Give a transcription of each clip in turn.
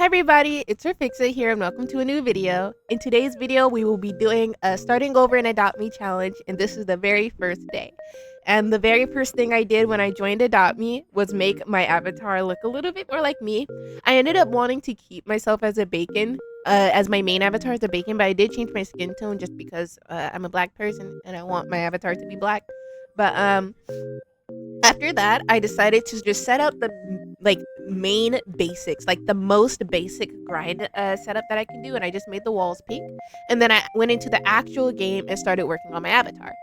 Hi everybody, it's Rafixa here and welcome to a new video. In today's video, we will be doing a starting over and adopt me challenge, and this is the very first day. And the very first thing I did when I joined Adopt Me was make my avatar look a little bit more like me. I ended up wanting to keep myself as a bacon, as my main avatar as a bacon, but I did change my skin tone just because I'm a black person and I want my avatar to be black. But after that, I decided to just set up the main basics, like the most basic grind setup that I can do, and I just made the walls pink. And then I went into the actual game and started working on my avatar.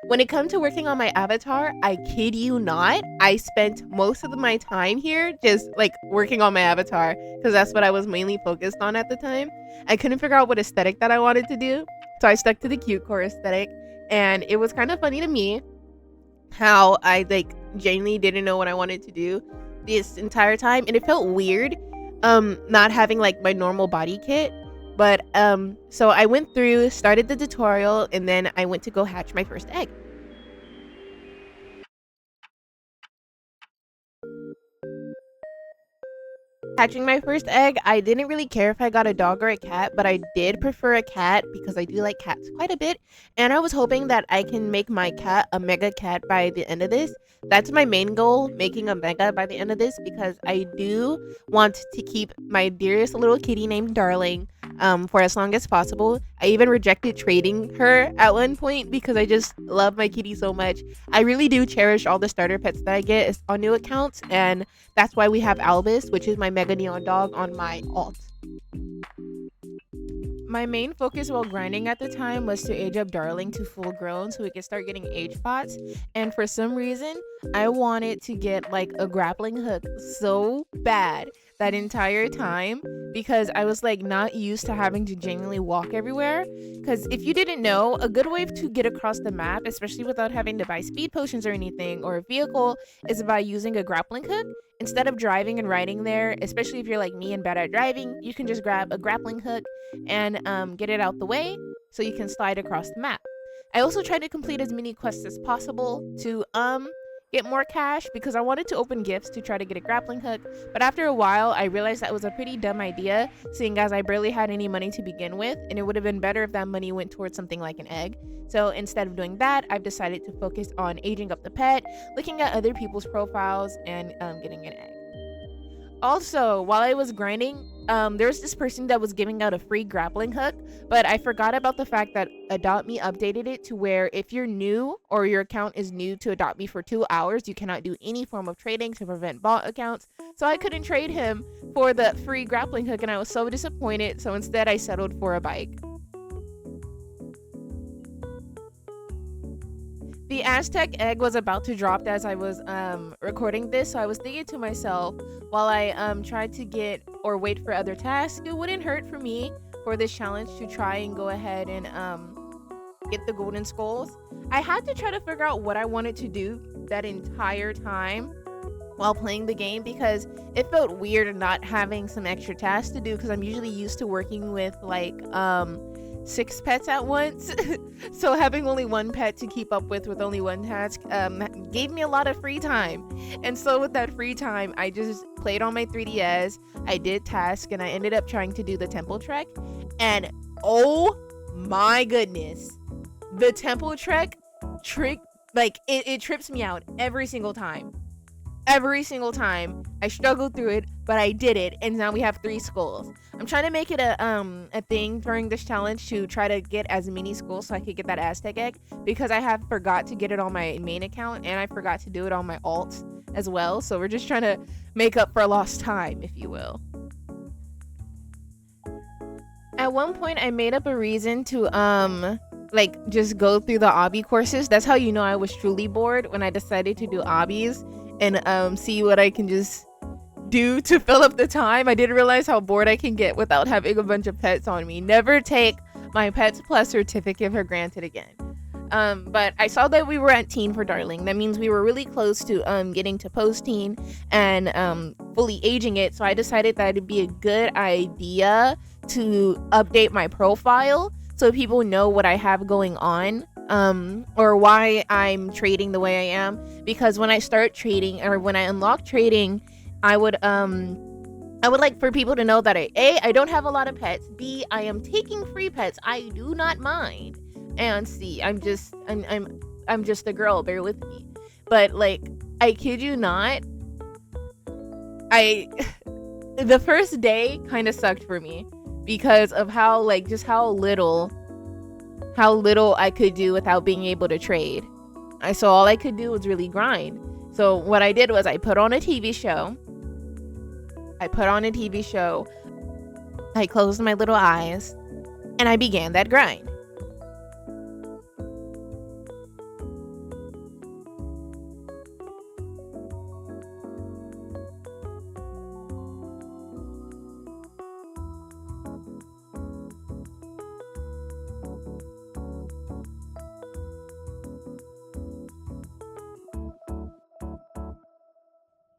When it comes to working on my avatar, I kid you not, I spent most of my time here just like working on my avatar because that's what I was mainly focused on at the time. I couldn't figure out what aesthetic that I wanted to do, so I stuck to the cute core aesthetic, and it was kind of funny to me how I genuinely didn't know what I wanted to do this entire time, and it felt weird not having like my normal body kit. But so I went through, started the tutorial, and then I went to go hatch my first egg. Hatching my first egg, I didn't really care if I got a dog or a cat, but I did prefer a cat because I do like cats quite a bit, and I was hoping that I can make my cat a mega cat by the end of this. That's my main goal, making a mega by the end of this, because I do want to keep my dearest little kitty named Darling for as long as possible. I even rejected trading her at one point because I just love my kitty so much. I really do cherish all the starter pets that I get on new accounts, and that's why we have Albus, which is my mega neon dog, on my alt. My main focus while grinding at the time was to age up Darling to full grown so we could start getting age spots, and for some reason I wanted to get like a grappling hook so bad that entire time, because I was like not used to having to genuinely walk everywhere. Because if you didn't know, a good way to get across the map, especially without having to buy speed potions or anything or a vehicle, is by using a grappling hook. Instead of driving and riding there, especially if you're like me and bad at driving, you can just grab a grappling hook and get it out the way so you can slide across the map. I also tried to complete as many quests as possible to get more cash because I wanted to open gifts to try to get a grappling hook, but after a while I realized that was a pretty dumb idea, seeing as I barely had any money to begin with, and it would have been better if that money went towards something like an egg. So instead of doing that, I've decided to focus on aging up the pet, looking at other people's profiles, and getting an egg. Also, while I was grinding, there was this person that was giving out a free grappling hook, but I forgot about the fact that Adopt Me updated it to where if you're new or your account is new to Adopt Me for 2 hours, you cannot do any form of trading to prevent bot accounts. So I couldn't trade him for the free grappling hook, and I was so disappointed, so instead I settled for a bike. The Aztec egg was about to drop as I was recording this, so I was thinking to myself, while I tried to get or wait for other tasks, it wouldn't hurt for me for this challenge to try and go ahead and get the golden skulls. I had to try to figure out what I wanted to do that entire time while playing the game, because it felt weird not having some extra tasks to do, because I'm usually used to working with like 6 pets at once. So having only one pet to keep up with only one task gave me a lot of free time. And so with that free time, I just played on my 3DS, I did tasks, and I ended up trying to do the temple trek. And oh my goodness, the temple trek trick, like it trips me out every single time. Every single time. I struggled through it, but I did it, and now we have 3 skulls. I'm trying to make it a thing during this challenge to try to get as many skulls so I could get that Aztec egg, because I have forgot to get it on my main account and I forgot to do it on my alt as well. So we're just trying to make up for lost time, if you will. At one point I made up a reason to just go through the obby courses. That's how you know I was truly bored, when I decided to do obbies and see what I can just do to fill up the time. I didn't realize how bored I can get without having a bunch of pets on me. Never take my Pets Plus certificate for granted again. But I saw that we were at teen for Darling. That means we were really close to getting to post-teen and fully aging it. So I decided that it'd be a good idea to update my profile so people know what I have going on, or why I'm trading the way I am. Because when I start trading, or when I unlock trading, I would I would like for people to know that I don't have a lot of pets. B, I am taking free pets. I do not mind. And C, I'm just a girl. Bear with me. But like, I kid you not, I the first day kind of sucked for me because of how like just how little I could do without being able to trade. So all I could do was really grind. So what I did was I put on a TV show. I closed my little eyes and I began that grind.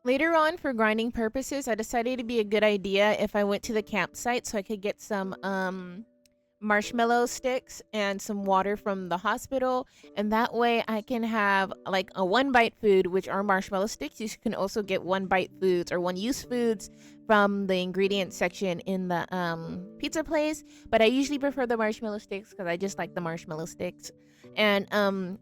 Later on, for grinding purposes, I decided it'd be a good idea if I went to the campsite so I could get some marshmallow sticks and some water from the hospital, and that way I can have like a one bite food, which are marshmallow sticks. You can also get one bite foods or one use foods from the ingredient section in the pizza place, but I usually prefer the marshmallow sticks because I just like the marshmallow sticks. And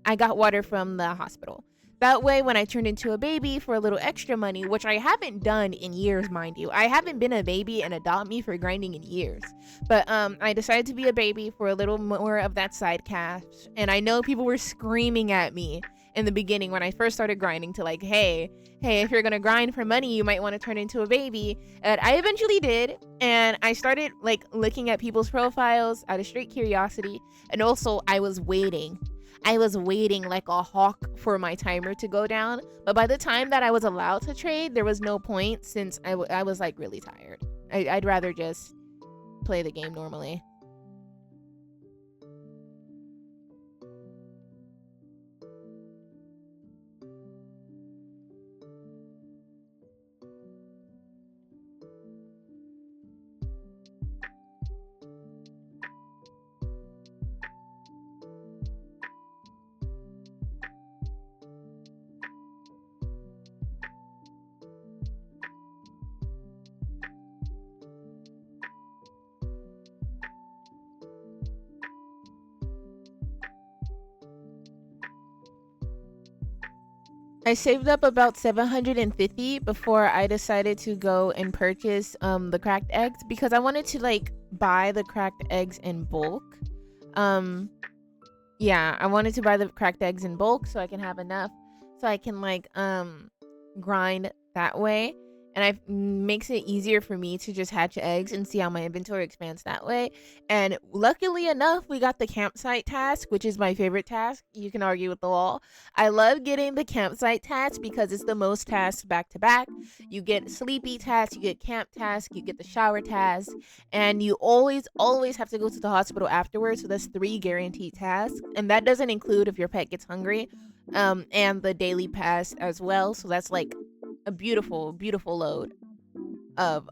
I got water from the hospital. That way, when I turned into a baby for a little extra money, which I haven't done in years, mind you. I haven't been a baby and adopt me for grinding in years. But I decided to be a baby for a little more of that side cash. And I know people were screaming at me in the beginning when I first started grinding to like, hey, if you're going to grind for money, you might want to turn into a baby. And I eventually did. And I started like looking at people's profiles out of straight curiosity. And also I was waiting like a hawk for my timer to go down. But by the time that I was allowed to trade, there was no point since I was like really tired. I'd rather just play the game normally. I saved up about 750 before I decided to go and purchase the cracked eggs because I wanted to like buy the cracked eggs in bulk. Um yeah, I wanted to buy the cracked eggs in bulk so I can have enough so I can like grind that way, and I makes it easier for me to just hatch eggs and see how my inventory expands that way. And luckily enough, we got the campsite task, which is my favorite task. You can argue with the wall. I love getting the campsite task because it's the most tasks back to back. You get sleepy task, you get camp task, you get the shower task, and you always have to go to the hospital afterwards. So that's 3 guaranteed tasks, and that doesn't include if your pet gets hungry, and the daily pass as well. So that's like a beautiful load of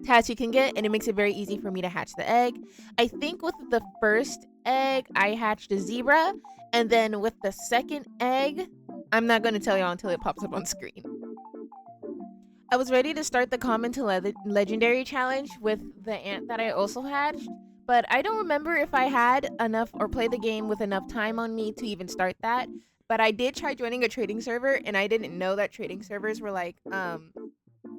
tasks you can get, and it makes it very easy for me to hatch the egg. I think with the first egg I hatched a zebra, and then with the second egg, I'm not going to tell y'all until it pops up on screen. I was ready to start the common to legendary challenge with the ant that I also hatched, but I don't remember if I had enough or play the game with enough time on me to even start that. But I did try joining a trading server, and I didn't know that trading servers were like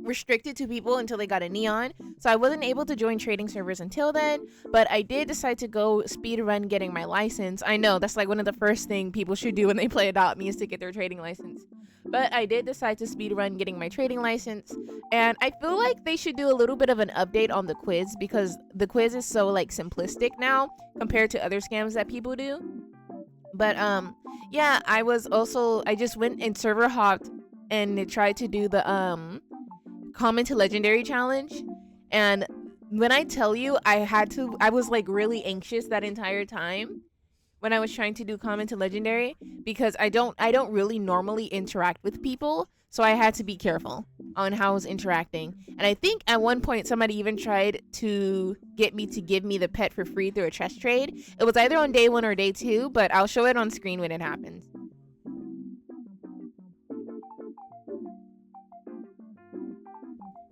restricted to people until they got a neon. So I wasn't able to join trading servers until then, but I did decide to go speed run getting my license. I know that's like one of the first thing people should do when they play Adopt Me is to get their trading license. But I did decide to speed run getting my trading license, and I feel like they should do a little bit of an update on the quiz because the quiz is so like simplistic now compared to other scams that people do. But yeah, I just went and server hopped and tried to do the common to legendary challenge. And when I tell you I was like really anxious that entire time when I was trying to do common to legendary because I don't really normally interact with people, so I had to be careful on how I was interacting. And I think at one point somebody even tried to get me to give me the pet for free through a chest trade. It was either on day 1 or day 2, but I'll show it on screen when it happens.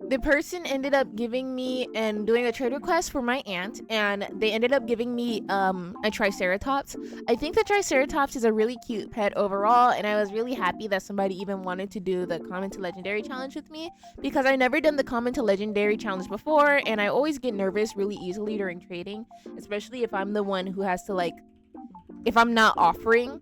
the person ended up giving me and doing a trade request for my aunt, and they ended up giving me a triceratops. I think the triceratops is a really cute pet overall, and I was really happy that somebody even wanted to do the common to legendary challenge with me, because I never done the common to legendary challenge before, and I always get nervous really easily during trading, especially if I'm the one who has to, like, if I'm not offering,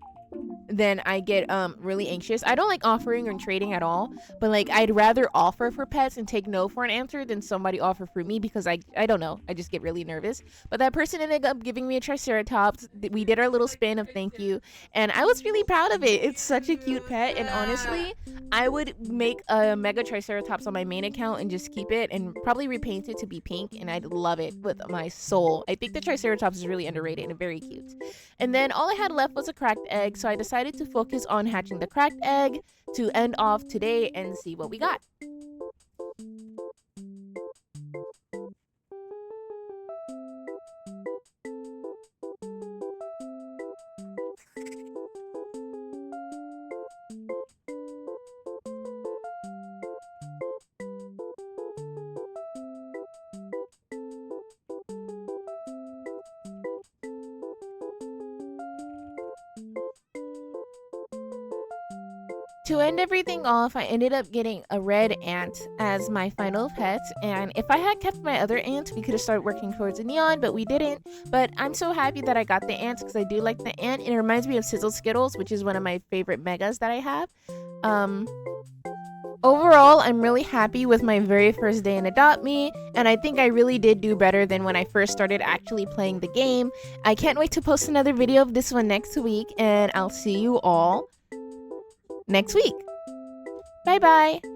then I get really anxious. I don't like offering or trading at all, but like I'd rather offer for pets and take no for an answer than somebody offer for me, because I don't know, I just get really nervous. But that person ended up giving me a triceratops. We did our little spin of thank you, and I was really proud of it. It's such a cute pet, and honestly, I would make a mega triceratops on my main account and just keep it and probably repaint it to be pink, and I'd love it with my soul. I think the triceratops is really underrated and very cute. And then all I had left was a cracked egg, so I decided to focus on hatching the cracked egg to end off today and see what we got. To end everything off, I ended up getting a red ant as my final pet, and if I had kept my other ant, we could have started working towards a neon, but we didn't. But I'm so happy that I got the ant, because I do like the ant, and it reminds me of Sizzle Skittles, which is one of my favorite megas that I have. Overall, I'm really happy with my very first day in Adopt Me, and I think I really did do better than when I first started actually playing the game. I can't wait to post another video of this one next week, and I'll see you all next week. Bye bye.